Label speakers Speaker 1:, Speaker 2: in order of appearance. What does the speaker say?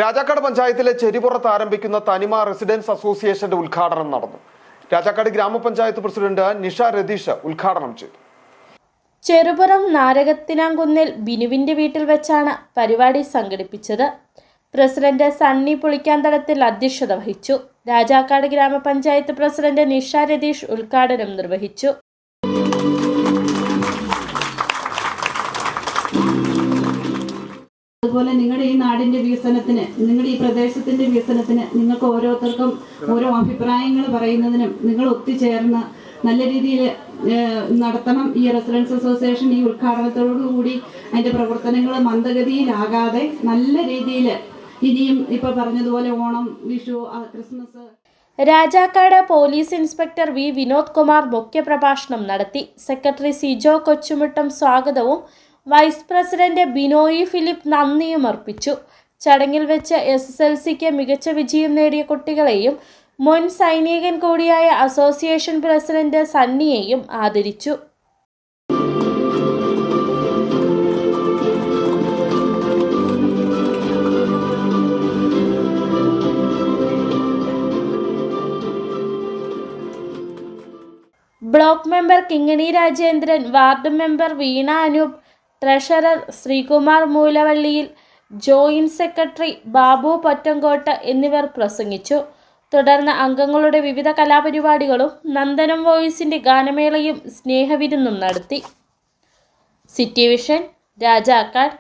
Speaker 1: രാജാക്കാട് പഞ്ചായത്തിലെ ചെരിപ്പുറത്ത് ആരംഭിക്കുന്ന തനിമ റെസിഡൻസ് അസോസിയേഷന്റെ ഉദ്ഘാടനം നടന്നു. രാജാക്കാട് ഗ്രാമപഞ്ചായത്ത് പ്രസിഡന്റ് നിഷ രതീഷ് ഉദ്ഘാടനം ചെയ്തു.
Speaker 2: ചെറുപുറം നാരകത്തിനാംകുന്നിൽ ബിനുവിന്റെ വീട്ടിൽ വെച്ചാണ് പരിപാടി സംഘടിപ്പിച്ചത്. പ്രസിഡന്റ് സണ്ണി പുളിക്കാന്തടത്തിൽ അധ്യക്ഷത വഹിച്ചു. രാജാക്കാട് ഗ്രാമപഞ്ചായത്ത് പ്രസിഡന്റ് നിഷ രതീഷ് ഉദ്ഘാടനം നിർവഹിച്ചു.
Speaker 3: അതുപോലെ നിങ്ങളുടെ ഈ നാടിന്റെ വികസനത്തിന്, നിങ്ങളുടെ ഈ പ്രദേശത്തിന്റെ വികസനത്തിന് നിങ്ങൾക്ക് ഓരോരുത്തർക്കും ഓരോ അഭിപ്രായങ്ങൾ പറയുന്നതിനും നിങ്ങൾ ഒത്തുചേർന്ന് നല്ല രീതിയിൽ നടത്തണം. ഈ റെസിഡൻസ് അസോസിയേഷൻ ഈ ഉദ്ഘാടനത്തോടുകൂടി അതിന്റെ പ്രവർത്തനങ്ങൾ മന്ദഗതിയിലാകാതെ നല്ല രീതിയിൽ ഇനിയും ഇപ്പൊ പറഞ്ഞതുപോലെ Onam, Vishu, Christmas.
Speaker 2: Rajakkad police inspector V Vinod Kumar മുഖ്യപ്രഭാഷണം നടത്തി. സെക്രട്ടറി സിജോ കൊച്ചുമുട്ടം സ്വാഗതവും വൈസ് പ്രസിഡന്റ് ബിനോയി ഫിലിപ്പ് നന്ദിയും അർപ്പിച്ചു. ചടങ്ങിൽ വെച്ച് SSLCക്ക് മികച്ച വിജയം നേടിയ കുട്ടികളെയും മുൻ സൈനികൻ കൂടിയായ അസോസിയേഷൻ പ്രസിഡന്റ് സണ്ണിയെയും ആദരിച്ചു. Block member Kingini Rajendran, ward member Veena Anoop, treasurer Sreekumar മൂലവള്ളിയിൽ, ജോയിന്റ് സെക്രട്ടറി ബാബു പൊറ്റങ്കോട്ട് എന്നിവർ പ്രസംഗിച്ചു. തുടർന്ന് അംഗങ്ങളുടെ വിവിധ കലാപരിപാടികളും നന്ദനം വോയിസിന്റെ ഗാനമേളയും സ്നേഹവിരുന്നും നടത്തി. City vision, Rajakkad.